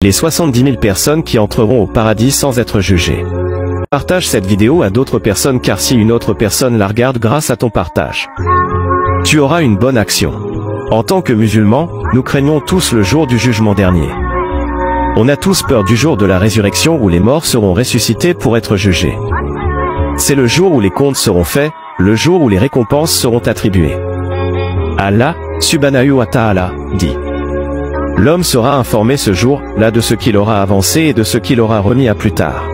les 70 000 personnes qui entreront au paradis sans être jugées. Partage cette vidéo à d'autres personnes car si une autre personne la regarde grâce à ton partage, tu auras une bonne action. En tant que musulmans, nous craignons tous le jour du jugement dernier. On a tous peur du jour de la résurrection où les morts seront ressuscités pour être jugés. C'est le jour où les comptes seront faits, le jour où les récompenses seront attribuées. Allah, subhanahu wa ta'ala, dit: l'homme sera informé ce jour-là de ce qu'il aura avancé et de ce qu'il aura remis à plus tard.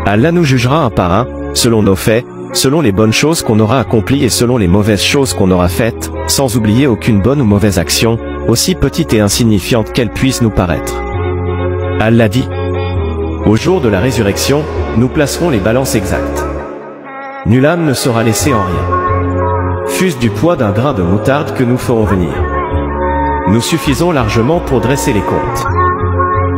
Allah nous jugera un par un, selon nos faits, selon les bonnes choses qu'on aura accomplies et selon les mauvaises choses qu'on aura faites, sans oublier aucune bonne ou mauvaise action, aussi petite et insignifiante qu'elle puisse nous paraître. Allah dit: au jour de la résurrection, nous placerons les balances exactes. Nulle âme ne sera laissée en rien. Fût-ce du poids d'un grain de moutarde que nous ferons venir. Nous suffisons largement pour dresser les comptes.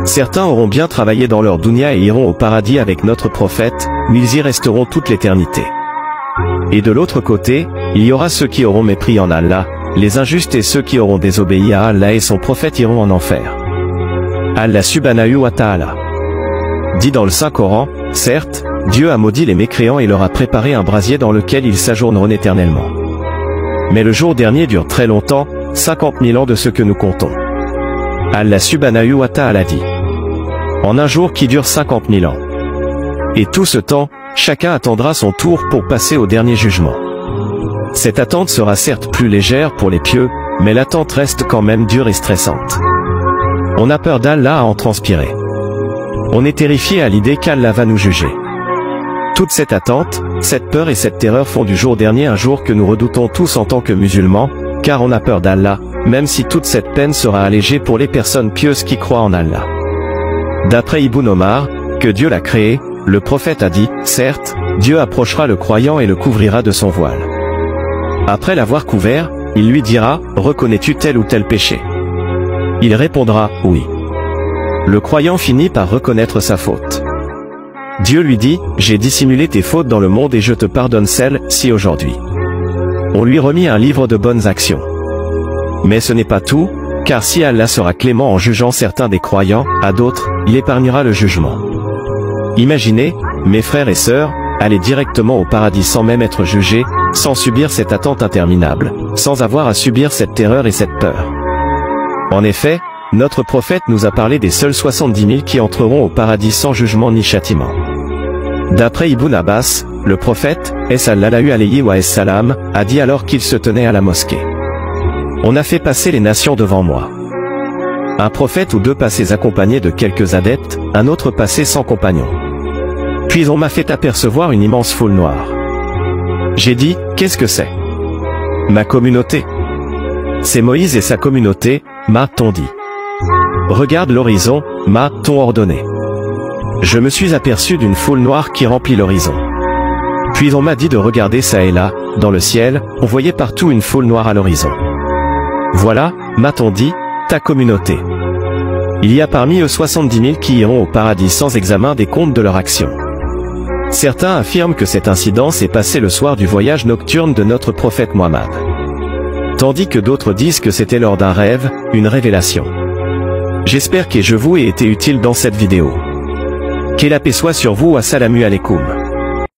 Certains auront bien travaillé dans leur dunya et iront au paradis avec notre prophète, mais ils y resteront toute l'éternité. Et de l'autre côté, il y aura ceux qui auront mépris en Allah, les injustes et ceux qui auront désobéi à Allah et son prophète iront en enfer. Allah subhanahu wa ta'ala dit dans le Saint-Coran: certes, Dieu a maudit les mécréants et leur a préparé un brasier dans lequel ils s'ajourneront éternellement. Mais le jour dernier dure très longtemps, 50 000 ans de ce que nous comptons. Allah subhanahu wa ta'ala dit: en un jour qui dure 50 000 ans. Et tout ce temps, chacun attendra son tour pour passer au dernier jugement. Cette attente sera certes plus légère pour les pieux, mais l'attente reste quand même dure et stressante. On a peur d'Allah à en transpirer. On est terrifié à l'idée qu'Allah va nous juger. Toute cette attente, cette peur et cette terreur font du jour dernier un jour que nous redoutons tous en tant que musulmans, car on a peur d'Allah, même si toute cette peine sera allégée pour les personnes pieuses qui croient en Allah. D'après Ibn Omar, que Dieu l'a créé, le prophète a dit: certes, Dieu approchera le croyant et le couvrira de son voile. Après l'avoir couvert, il lui dira: reconnais-tu tel ou tel péché? Il répondra: oui. Le croyant finit par reconnaître sa faute. Dieu lui dit: j'ai dissimulé tes fautes dans le monde et je te pardonne celles-ci aujourd'hui. On lui remit un livre de bonnes actions. Mais ce n'est pas tout, car si Allah sera clément en jugeant certains des croyants, à d'autres, il épargnera le jugement. Imaginez, mes frères et sœurs, aller directement au paradis sans même être jugés, sans subir cette attente interminable, sans avoir à subir cette terreur et cette peur. En effet, notre prophète nous a parlé des seuls 70 000 qui entreront au paradis sans jugement ni châtiment. D'après Ibn Abbas, le prophète, sallallahu alayhi wa sallam, a dit alors qu'il se tenait à la mosquée: on a fait passer les nations devant moi. Un prophète ou deux passés accompagnés de quelques adeptes, un autre passé sans compagnon. Puis on m'a fait apercevoir une immense foule noire. J'ai dit: qu'est-ce que c'est? Ma communauté. C'est Moïse et sa communauté, m'a-t-on dit. Regarde l'horizon, m'a-t-on ordonné. Je me suis aperçu d'une foule noire qui remplit l'horizon. Puis on m'a dit de regarder ça et là, dans le ciel, on voyait partout une foule noire à l'horizon. Voilà, m'a-t-on dit, ta communauté. Il y a parmi eux 70 000 qui iront au paradis sans examen des comptes de leur action. Certains affirment que cet incident s'est passé le soir du voyage nocturne de notre prophète Mohammed. Tandis que d'autres disent que c'était lors d'un rêve, une révélation. J'espère que je vous ai été utile dans cette vidéo. Que la paix soit sur vous, assalamu alaikum.